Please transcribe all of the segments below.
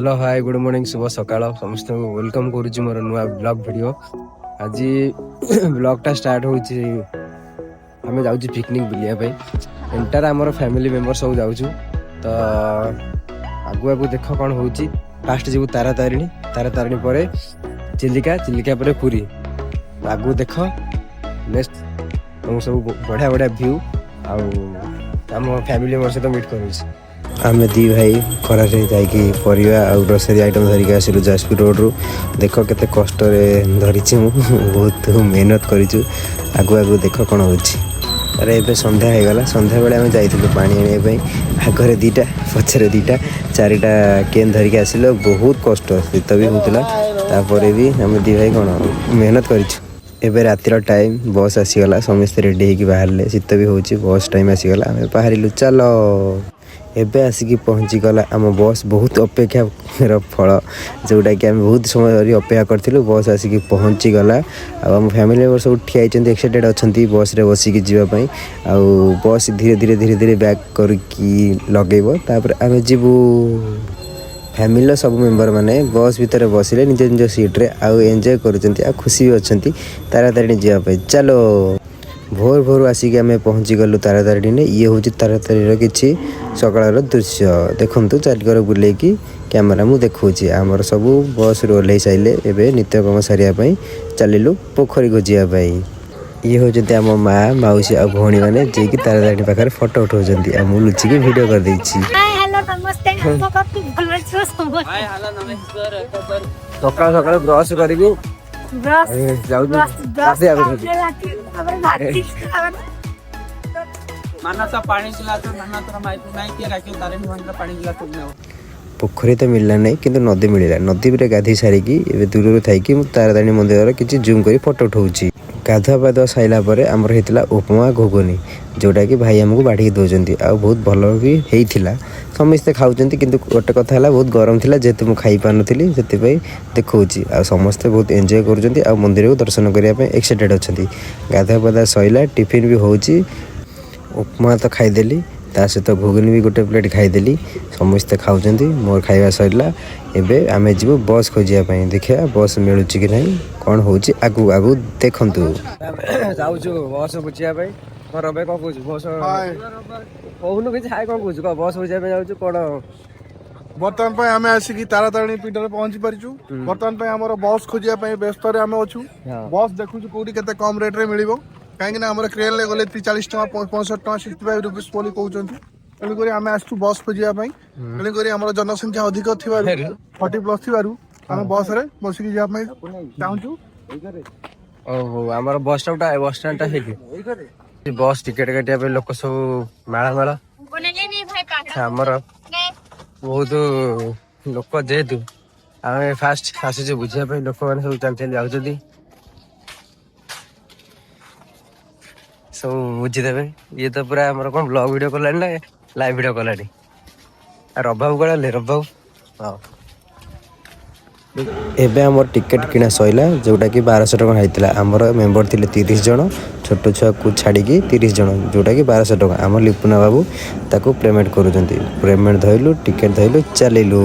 Hello hi good morning शुभ सकाळ समस्त welcome करुच्ची मोर नुआ ब्लॉग वीडियो आज ब्लॉग टा स्टार्ट होची हमें जाऊँ पिकनिक बुलिया एंटार आमर फैमिली मेंबर सब जाऊँ तो आगु आगु देख कौन हो फास्ट जीव तारा तारिणी पर चिलिका चिलिका पर पुरी आगु देख नेक्स्ट तुम सब बढ़िया बढ़िया व्यू आम फैमिली मेंबर सहित मीट करूँ आम दी भाई खरा परिवा आ ग्रोसरी आइटम धरिक आसलु जाजपुर रोड रु देख केते कष्ट धरी बहुत मेहनत करूँ आगु आगु देख कौन हो अरे ए संध्या हो गला संध्या बेले आम जाइलु पानी आने आगे दीटा पछरे दीटा चारिटा केन धरिक आसिल बहुत कष्ट शीत भी होता भी आम दी भाई कौन मेहनत करूँ एबे रातिर टाइम बस आसीगला समस्त रेडी होगी बाहर शीत भी हो बस टाइम आसीगला आम बाहर चल एबे आसिक पहुँची गला आम बस बहुत अपेक्षार फल जोटा कि आम बहुत समय अपेक्षा करूँ बस आसिक पहुँची गला आम फैमिली मेंबर सब ठिया एक्साइटेड अच्छा बस रे बसिकी जावाई बस धीरे धीरे धीरे धीरे बैक करके लगेब तापर आम जीवु फैमिली सब मेंबर माने बस भितर बसिले निज निज सीट्रे आउ एंजॉय करुँच खुशी भी अच्छा तारा तारिणी जावाई चलो भोर भोर आसिक आम पहुँची गलु तारा तारिणी ये हूँ तारा तारिणी किसी सकाल दृश्य देखु चारिकर बुलेकी कैमेरा मु देखुची आमर सब बस रू ओह्ल सारे एवं नित्यकर्म सारे चलू पोखरी खोजापी ये हूँ आम माँ मौसी आ भौणी मैंने जी तारा तारिणी पाखे फोटो उठाऊँ मुझे लुचिकी भिड कर सकाल सकाल ब्रश कर पोखरी तो मिलला नहीं किंतु नदी मिलला नदी में गाधी सारिकी दूर थी तारा तारिणी मंदिर किसी जूम कर फोटो उठाऊँ गाधुआ पाधुआ साइला आमर होता उपमा घुगुनी जोटा कि भाई आमको बाढ़ी दौरान आ बहुत भल भी होता समस्ते खाऊँ किंतु गोटे कथा है बहुत गरम था जेहेतु मुझे खाई पार नी से देखा आ समस्ते बहुत एंजॉय कर मंदिर को दर्शन करने एक्साइटेड अच्छा गाधुआ पाधुआ सैला टिफिन भी होची उपमा तो खाईदेली ता सहित घुगुनी भी गोटे प्लेट खाईदेली समस्ते खाऊँ मोर खाଇବା सरला एबे आमे जीव बस खोजापी देखा बस मिलूँ कि ना कौन हो आगू आगू देखु जाऊँ बस बुझापी रबे कौन कौन बस कहून कि हाय कौन कौन बस बुझापी जाऊँ कौन बर्तमान आम आसिक तारा तारिणी पीठ में पहुंची पारिचु बर्तमान आम बस खोजापी व्यस्त आम अच्छु बस देखु कौटी के कम रेट रे मिल कहीं क्रेन ले गले 40 टका 65 टका 65 रुपीज बोली कहते तेणुक आम आसु बस खोजापी तेणुक आम जनसंख्या अधिक थी 40+ थी आम बस रे बसिक जावाई चाहूँ आम बस स्टाण्ड बस टिकेट काटा लोक सब मेला मेला आमर बहुत लोक जेहेतु आम फास्ट आसुचे बुझापी लोक मैंने सब चल चल जाऊँ सब बुझीदे ये तो पूरा आम कौन ब्लॉग वीडियो कला ना लाइव वीडियो कला रबाबू कले रबाबू हाँ एबे आम टिकेट किना सैला जोटा कि 1200 टका होता आमर मेंबर थे 30 जन छोट छुआ को छाड़ी 30 जन जोटा कि 1200 टका आम लिपुना बाबू ताको पेमेंट करुँच पेमेंट धरलु टिकेट धरलु चलू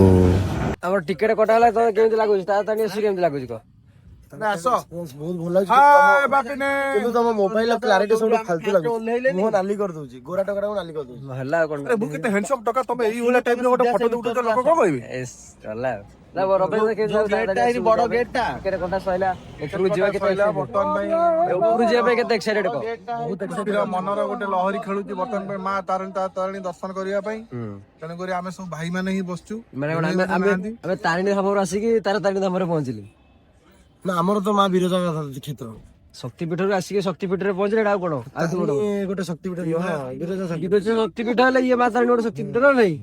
आम टिकेट कटाला तो केमती लगुच केमती लगुच कह बहुत भल लगे तुम मोबाइल क्लारिटी सब फालतू लगे मुह नाली कर दउची गोरा टका को नाली कर दउची हल्ला कोन अरे बुके हैंडसम टका तुम एई होला टाइप रे गोटे फोटो दउतो तो लोक को कहबे एस हल्ला ना रबे के गेटटा एई बडो गेटटा केरे कोटा सइला ऊपर जीवा के सइला बर्तन भाई ऊपर जीवा पे केते एक्साइटेड को बहुत एक्साइटेड मनर गोटे लहरी खेलुची बर्तन पे मां तारिणी दर्शन करिया पई तने करी आमे सब भाई माने ही बसचू माने आमे तारिणी हमर आसी की तारिणी हमर पहुंचली ना आमर तो माँ विरजा क्षेत्र शक्तिपीठ आसिक शक्तिपीठ में पहुंचले कौन गोटे शक्तिपीठ शक्तिपीठ ये माँ तारिणी गोटे शक्तिपीठ ना नहीं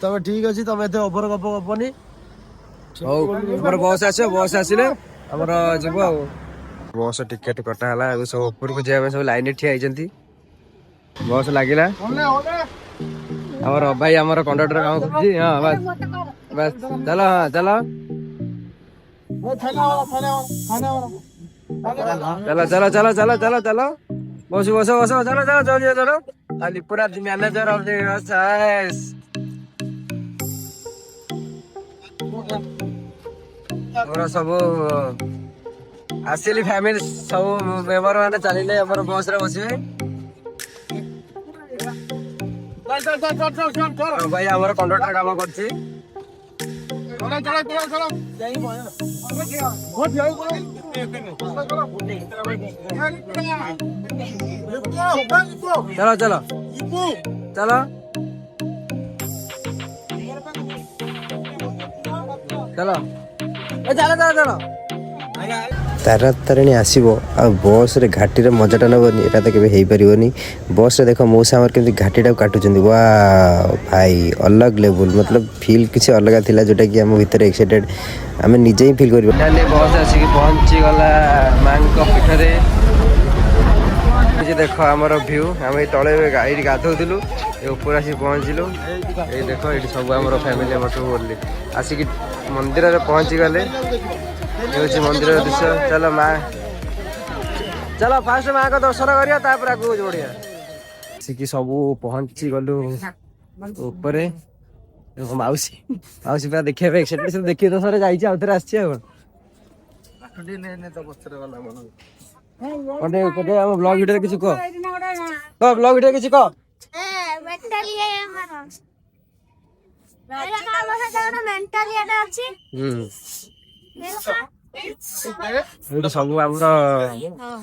तब ठीक अच्छे तुम एत ओभर गप गपनी बस आस बस आसिले जीव बस टिकेट कटा है सब ऊपर को जाए सब लाइन ठिया बस लगिला भाई आम कंडक्टर काम कर हाँ बस चलो हाँ चलो चलो चलो चलो चलो चलो चलो बस बस बस चलो चलो चलो चलो खाली पूरा मैनेजर ऑफ द ଆମର ସବୁ ଆସିଲି ଫ୍ୟାମିଲି ସବୁ ମେମ୍ବର ମାନେ ଚାଲିଲେ ଆମର ବସ ରେ ବସିବେ। ଭାଇ ଆମର କଣ୍ଡକ୍ଟର କାମ କରୁଛି। चलो चलो चलो चलो चलो चलो चलो तारा तारिणी आसब आ बस रे घाटी रे मजाटा नबनी एटा तो केबे हेई परिबनी। बस रे देखो मौसा हमर केमती घाटीटा काटुचंदी। वाह भाई अलग लेवल मतलब फील किसी अलग थिला जोटा कि हम भीतर एक्साइटेड आमे निजे ही फील करिबो। खाली बस आसी कि पहुंची गला मांको पिठरे। ये देखो हमर व्यू हम ए तळे गाड़ी गाधौथिलु ए ऊपर आसी पहुंचिलु। ए देखो एठी सब हमर फैमिली हमर सब बोलली आसी कि मंदिर रे पहुंची गले। ये मंदिर दृश्य। चलो माँ चलो फास्ट माँ को दर्शन करिया तापर आगु बढ़िया सिकी सब पहुंची गलु ऊपर। माउसी माउसी पूरा देखिए एक्साइटेड देखिए तो सर जाइए आउथरे आछि आ कोटे कोटे हम ब्लॉग वीडियो किछ को ब्लॉग वीडियो किछ को मेंटली हमर एला काम से मेंटली एटा अछि ये सब हमर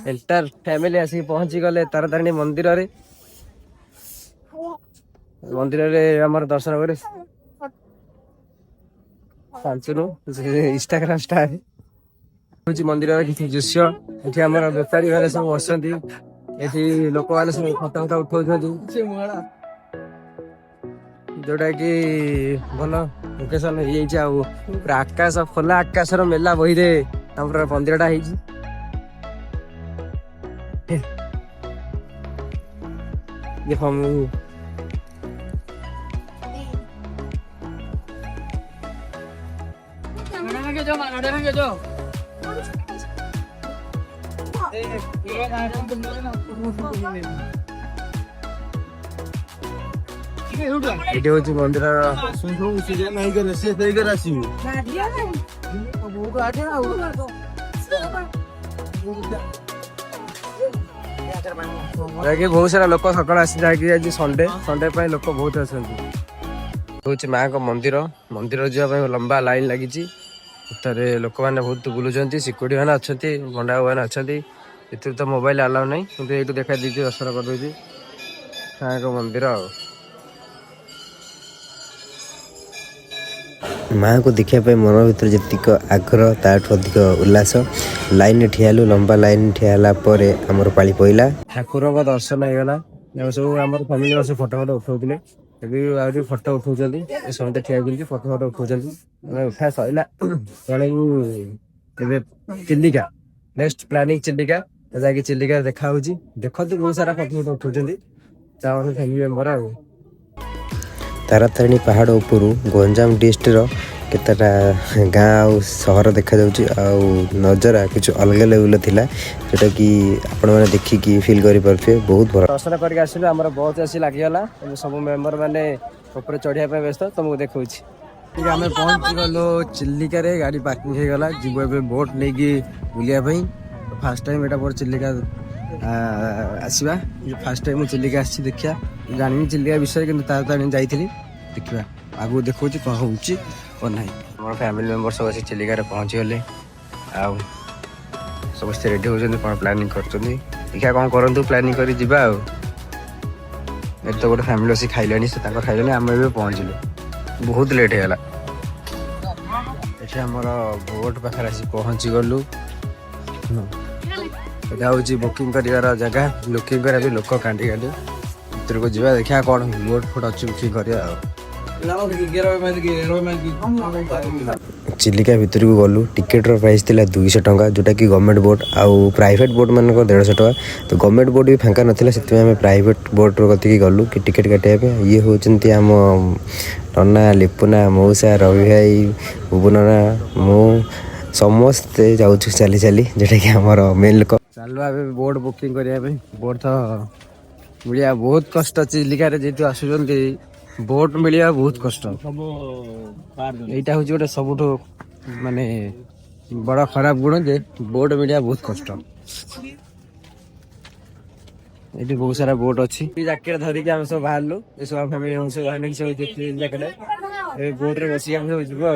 एंटर फैमिली आसी पहुंची गले तारा तारिणी मंदिर रे। मंदिर रे हमर दर्शन करे सांचुनु इंस्टाग्राम स्टार होची मंदिर रे किछ दृश्य। एठी हमर बेपारी वाले सब बसंती एठी लोक वाले सब फोटो फोटो उठौछंती जोटा कि भल लोकेशन ये आकाश खोला आकाश मेला बही रे हमर मंदिरटा ହେଇଛି। ये हम ଏଠି ହଉଛି ମନ୍ଦିର ଯାହାକି ବହୁତ ସାରା ଲୋକ ସକାଳୁ ଆସି ଯାହାକି ଆଜି ସଣ୍ଡେ ପାଇଁ ଲୋକ ବହୁତ ଅଛନ୍ତି। ହଉଛି ମାଙ୍କ ମନ୍ଦିର। ମନ୍ଦିର ଯିବା ପାଇଁ ଲମ୍ବା ଲାଇନ ଲାଗିଛି। ଭିତରେ ଲୋକମାନେ ବହୁତ ବୁଲୁଛନ୍ତି। ସିକ୍ୟୁରିଟି ମାନେ ଅଛନ୍ତି ଭଣ୍ଡା ମାନେ ଅଛନ୍ତି। ଏଥିରେ ତ ମୋବାଇଲ ଆଲାଉ ନାହିଁ କିନ୍ତୁ ଏଇଠୁ ଦେଖାଇ ଦେଇଛି ଦର୍ଶନ କରିଦେଉଛି ମାଙ୍କ ମନ୍ଦିର ଆଉ। माँ को देखा मन भर जी आग्रह ताठू अधिक उल्लास। लाइन ठियालु लंबा लाइन ठियाला आमर पाली पइला ठाकुर का दर्शन होगा। सब आम फैमिली बस फोटो फोटो उठाऊे अभी फोटो उठाऊँ समस्त ठिया फोटो फोटो उठाऊँ उठा सरला चिलिका नेक्स्ट प्लानिंग चिलिका जाकि चिलिका देखा देखते बहुत सारा फोटो फोटो उठाऊँ फैमिली मेम्बर आ तारा तारिणी पहाड़ उपरू गंजाम डिस्ट्रिक्ट केतटा गाँ आ सहर देखा जाउची आ नजरा कुछ अलग लेवल थिला जोटा कि आपण माने देखिकी फील करि परफे। बहुत भर दर्शन करके आसिलु हमर बहुत आसी लागि गला सब मेंबर माने ऊपर चढ़िया पे व्यस्त तुमको देखौची। ठीक है हमें पहुंच गलो चिल्लिका रे गाड़ी पार्किंग हे गला जीवो बे बोट लेगी बुलिया भाई। फर्स्ट टाइम एटा पर चिल्लिका आसीबा फर्स्ट टाइम चिल्लिका आसी देखिया जानि चिल्लिका विषय किंतु तार ताणी जाइथिली देखिबा आगु देखौची कह होउची और नहीं। हमर फैमिली मेंबर सब आसी चिल्लिका रे पहुंची गले आ समस्त रेडी होजन कोन प्लानिंग करछनी देखा कोन करंतु प्लानिंग करी जिबा आ ए तो गोटे फैमिली आसी खाइलानी से ताको खाइलानी हम भी पहुंचलु बहुत लेट हेला। एठी हमर बोट पाखर आसी पहुंची गलु एटा होची बुकिंग करिवार जगह लुकिंग करा भी लोक कांडी कांडी भीतर को जीवा देखा कोन बोट फोट अछि बुकिंग करिया चिलिका भीतर को गलु टिकेट प्राइस थिला 200 टंका जोटा कि गवर्नमेंट बोट आउ प्राइवेट बोट मान 150 टंका। तो गवर्नमेंट बोट भी फांका नथिला सेति में प्राइवेट बोट रो कति गलु कि टिकेट काटिया पे ये होचंती हम टन्ना लिपुना मौसा रवि भाई बुबुना मु समस्त जाऊ चली चली जोटा कि हमर मेन लोक चलो आबे बोट बुकिंग करिया पे बोट तो मिलिया बहुत कष्ट चिलिका रे जेतु आसुजंती बोट मिलिया बहुत कष्ट एटा हूँ गोटे सबुठ माने बड़ा खराब गुण जे बोट मिलिया बहुत कष्ट ये बहुत सारा बोट अच्छी जैकेट धरिक आम सब बाहर ये सब फैमिली हम सब बाहर सब जैकेट बोट रे बस हम सब जीव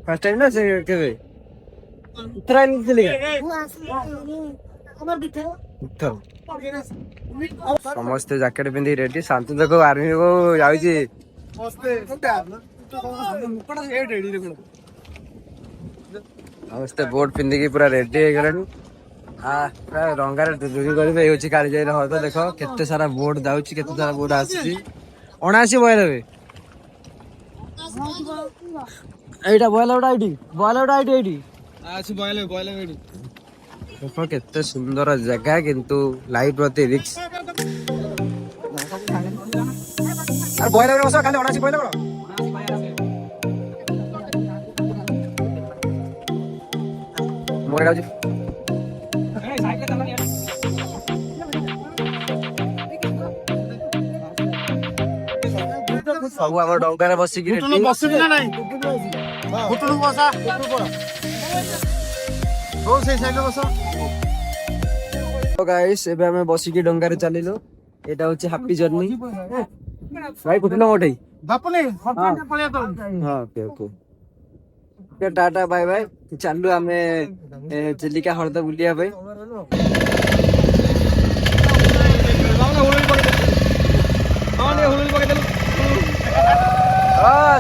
फर्स्ट टाइम ना से केबे इतना नहीं चलेगा समस्ते जैकेट पिंधि रेडी शांति देखो आर्मी को जाउची समस्ते बोट पिंधिकी पूरा रेडी हो गलानी पूरा रंगार दुरी करेंगे ये काली जाई तो देखो केते सारा बोट जाउची केते सारा बोट आसी 79 बॉयल हे एटा बॉयल आईडी आछि बॉयल एडी देखो केते सुंदर जगह किंतु लाइफ प्रति रिस्क अरे बॉयल बस खाली 79 बॉयल करो मोरे जाउची सब आम डंगार बसिक गाइस एबे हमें बसिकी डंगार चलिलो एटा होची हैप्पी जर्नी भाई कुठला मोठे बापले पळ्या तो हां okay okay tata bye bye चालू हमें चिलिका हरदा बुलिया भाई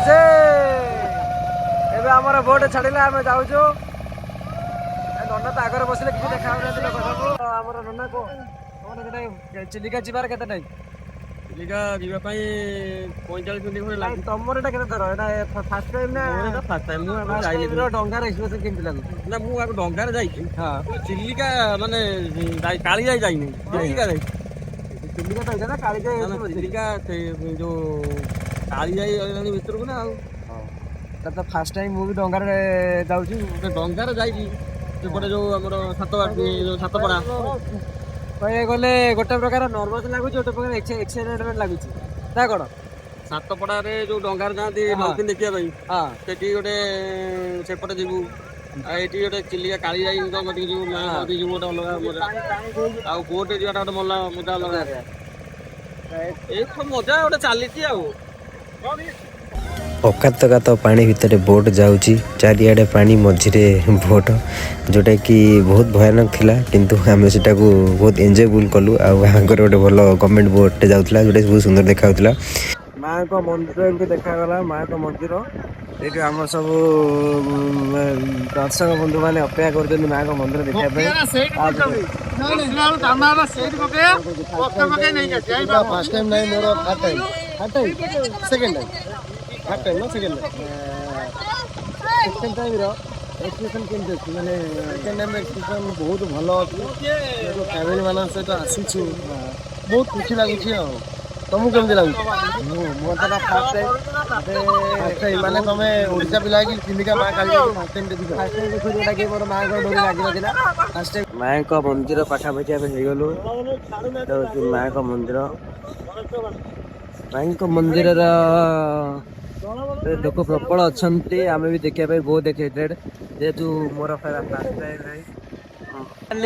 से एबे हमर बोट छाड़िला हमें जाउछो नन्ना तो आगर बसले किसी देखा हमर नन्ना को चिलिका जीवार केते टाइम चिलिका जीवा पई 45 मिनिट होय लाग तमर एटा केते धर एटा फर्स्ट टाइम ना फर्स्ट टाइम मु जाई डंगार एक्सपीरियंस केमति लागो ना मु आगो डंगार जाई हां चिलिका माने काली जाई नहीं चिलिका जाई चिलिका तो ना काली जाई चिलिका जो काली जाई भीतर को ना तो फर्स्ट टाइम मु भी डंगार जाउची डंगार जाई सेपटे जो आमर सातपड़ा कहे गले गोटे प्रकार नर्वस लगुच गोटे प्रकार एक्साइटमेंट लगुच ना कौन सातपड़ा जो डंगार जाती डल्फिन देखा हाँ सेठी गोटे सेपटे जीवु ये गोटे चिलिका काली जाई जीवु गोटे अलग मजा आ बोटे जीवाटा गोटे मजा मजा अलग ये मजा गोटे चली अकातकात पानी भितर बोट जाऊँगी चारिआडे पानी मझिरे बोट जोटा कि बहुत भयानक थिला किंतु आम से बहुत एंजॉयबुल कलु आगर गोटे भल गवर्नमेंट बोटे जाऊला जोटा बहुत सुंदर देखा माँ को मंदिर एमती देखागला माँ को मंदिर ये आम सब दर्शक बंधु मैंने अपेक्षा कर माँ को मंदिर देखा फर्स्ट टाइम नहीं मोर third time second time third time ना सेकंड टाइम रो एक्सप्रेशन केमते अछि माने सेकंड टाइम एक्सप्रेशन बहुत भलो अछि फैमिली मानन सहित आसीछु बहुत खुशी लागुछि आ तुमको केमते लागुछि मो तो फर्स्ट टाइम माने तमे ओडिसा पिला कि चिलिका मां काली फर्स्ट टाइम देखि फर्स्ट टाइम देखि जोटा कि मोर मां को डोरी लागि नथिला फर्स्ट टाइम माँ को मंदिर पाखा पाखी आम हो गलु माँ को मंदिर माँ को मंदिर लोक प्रबल अच्छा आम भी देखा बहुत एक्साइटेड जेहेतु मोर फर्स्ट टाइम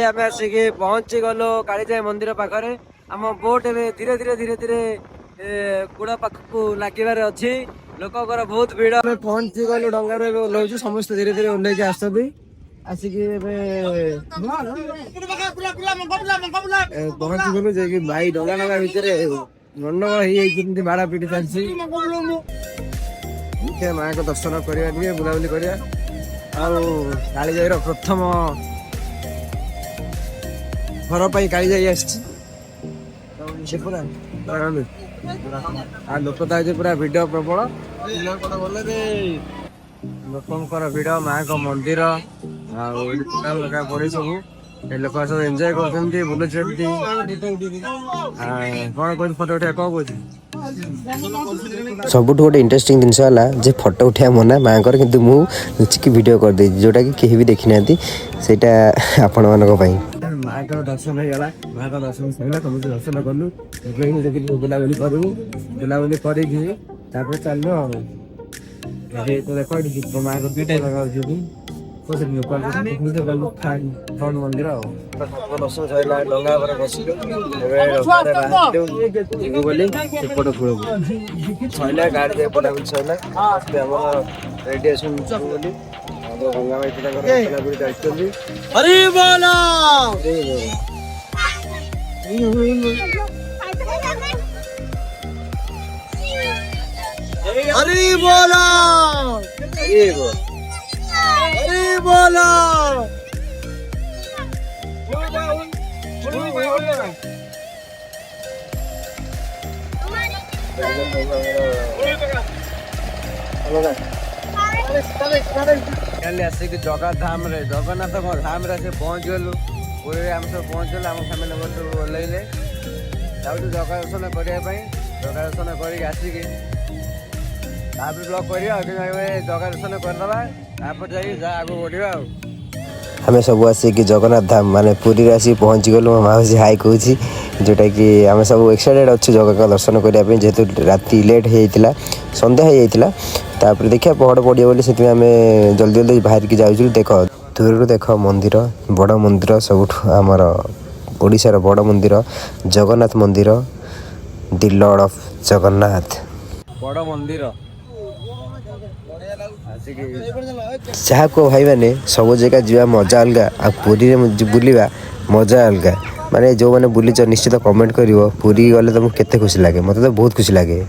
आम आसिक पहुंची गलु कालीजाई मंदिर पाखरे आम बोट धीरे धीरे धीरे धीरे कूड़ा पाखक लगे अच्छी लोकर बहुत भीड़ आम पहुंची गलु डंगार ओह्लू समस्त धीरे धीरे ओह्लैक आसिक पहुंची गलु जे भाई डंगा डंगा भितर गंडगोल बाड़ा पिटी चलती माँ को दर्शन करवा बुलाबुली करवा कालीजाई प्रथम घर पर कालीजाई आसी लोक तो पूरा भिड़ प्रबल लोकर भिड़ माँ को मंदिर पड़े सब लोक सब एंजॉय कर बुलूँ कौन कह फोटो उठा कौन कह सबुठ गोटे इंटरेस्टिंग जिनस है फोटो उठा मना माँ कि मुझे भिडियो करदे जोटा कि कहीं भी देखी ना से आपण मान ମାଆଙ୍କର ଦର୍ଶନ ହେଇଗଲା। ମାଆଙ୍କ ଦର୍ଶନ ସରିଲା, ସମସ୍ତେ ଦର୍ଶନ କଲୁ। ଏବେ ଦେଖି ବୁଲାବୁଲି କରିବୁ, ବୁଲାବୁଲି କରିକି ତାପରେ ଚାଲୁ ଆଉ। ଦେଖ ଏଠି ଦୀପ ମାଆଙ୍କ ଦୁଇଟା ଯିବୁ ମନ୍ଦିର ଆଉ ଦର୍ଶନ ସରିଲା। ଡଙ୍ଗା ଉପରେ ବସିଲୁ, ଏବେ ଯିବୁ ବୋଲି ସେପଟ କୂଳକୁ ସରିଲା। ଗାଡ଼ି ଏପଟ ସରିଲା, ଆମର ରେଡି ଆସିବୁ ବୋଲି ଗଙ୍ଗା ଭାଇ ତାଙ୍କର ବୁଲାବୁଲି ଯାଇଛନ୍ତି। हरी बोला हरी बोला हरी बोला କାଲି ଆସିକି ଜଗା ଧାମରେ ଜଗନ୍ନାଥ ଧାମରେ ଆସି ପହଞ୍ଚିଗଲୁ। ପୁରୀରେ ଆମେ ସବୁ ପହଞ୍ଚିଗଲୁ, ଆମ ଫ୍ୟାମିଲି ମେମ୍ବର ସବୁ ଓହ୍ଲେଇଲେ। ଯାଉଛୁ ଜଗା ଦର୍ଶନ କରିବା ପାଇଁ। ଜଗା ଦର୍ଶନ କରିକି ଆସିକି ତାପରେ ବ୍ଲଗ୍ କରିବା ଆଉ। ଜଗା ଦର୍ଶନ କରିଦେବା, ତାପରେ ଯାଇକି ଯାହା ଆଗକୁ ବଢ଼ିବା ଆଉ। ଆମେ ସବୁ ଆସିକି ଜଗନ୍ନାଥ ଧାମ ମାନେ ପୁରୀରେ ଆସିକି ପହଞ୍ଚିଗଲୁ। ମୋ ମାଉସୀ ହାଇ କହୁଛି, ଯେଉଁଟାକି ଆମେ ସବୁ ଏକ୍ସାଇଟେଡ଼ ଅଛୁ ଜଗାଙ୍କ ଦର୍ଶନ କରିବା ପାଇଁ, ଯେହେତୁ ରାତି ଲେଟ୍ ହେଇଯାଇଥିଲା, ସନ୍ଧ୍ୟା ହେଇଯାଇଥିଲା। ତାପରେ ଦେଖିବା ପହଡ଼ ପଡ଼ିବ ବୋଲି ସେଥିପାଇଁ ଆମେ ଜଲ୍ଦି ଜଲ୍ଦି ବାହାରିକି ଯାଉଛୁ। ଦେଖ ଦୂରରୁ ଦେଖ ମନ୍ଦିର, ବଡ଼ ମନ୍ଦିର, ସବୁଠୁ ଆମର ଓଡ଼ିଶାର ବଡ଼ ମନ୍ଦିର ଜଗନ୍ନାଥ ମନ୍ଦିର, ଦି ଲର୍ଡ ଅଫ୍ ଜଗନ୍ନାଥ। ବଡ଼ ମନ୍ଦିର ଯାହା କୁହ ଭାଇମାନେ, ସବୁ ଜାଗା ଯିବା ମଜା ଅଲଗା, ଆଉ ପୁରୀରେ ବୁଲିବା ମଜା ଅଲଗା। ମାନେ ଯେଉଁମାନେ ବୁଲିଛ ନିଶ୍ଚିତ କମେଣ୍ଟ କରିବ ପୁରୀ ଗଲେ ତୁମକୁ କେତେ ଖୁସି ଲାଗେ। ମୋତେ ତ ବହୁତ ଖୁସି ଲାଗେ।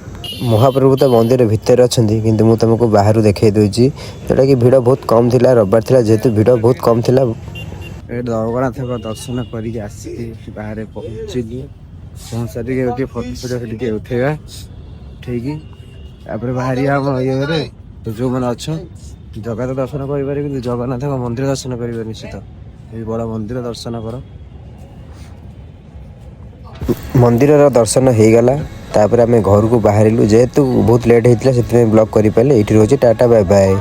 ମହାପ୍ରଭୁ ତ ମନ୍ଦିର ଭିତରେ ଅଛନ୍ତି, କିନ୍ତୁ ମୁଁ ତୁମକୁ ବାହାରୁ ଦେଖାଇ ଦେଉଛି, ଯେଉଁଟାକି ଭିଡ଼ ବହୁତ କମ୍ ଥିଲା। ରବିବାର ଥିଲା ଯେହେତୁ ଭିଡ଼ ବହୁତ କମ୍ ଥିଲା। ଜଗନ୍ନାଥଙ୍କ ଦର୍ଶନ କରିକି ଆସିକି ବାହାରେ ପହଞ୍ଚିଲି। ପହଞ୍ଚିକି ଟିକେ ଫଟୋ ସେଠି ଟିକେ ଉଠେଇବା, ଉଠେଇକି ତାପରେ ବାହାରିବା ଆମ ଇଏରେ। ଯେଉଁମାନେ ଅଛ ଜଗା ତ ଦର୍ଶନ କରିପାରିବେ, କିନ୍ତୁ ଜଗନ୍ନାଥଙ୍କ ମନ୍ଦିର ଦର୍ଶନ କରିବେ ନିଶ୍ଚିତ। ଏଇ ବଡ଼ ମନ୍ଦିର ଦର୍ଶନ କର। ମନ୍ଦିରର ଦର୍ଶନ ହେଇଗଲା, ତାପରେ ଆମେ ଘରକୁ ବାହାରିଲୁ। ଯେହେତୁ ବହୁତ ଲେଟ୍ ହେଇଥିଲା ସେଥିପାଇଁ ବ୍ଲଗ୍ କରିପାରିଲେ। ଏଇଠି ରହୁଛି, ଟାଟା ବାଏ ବାଏ।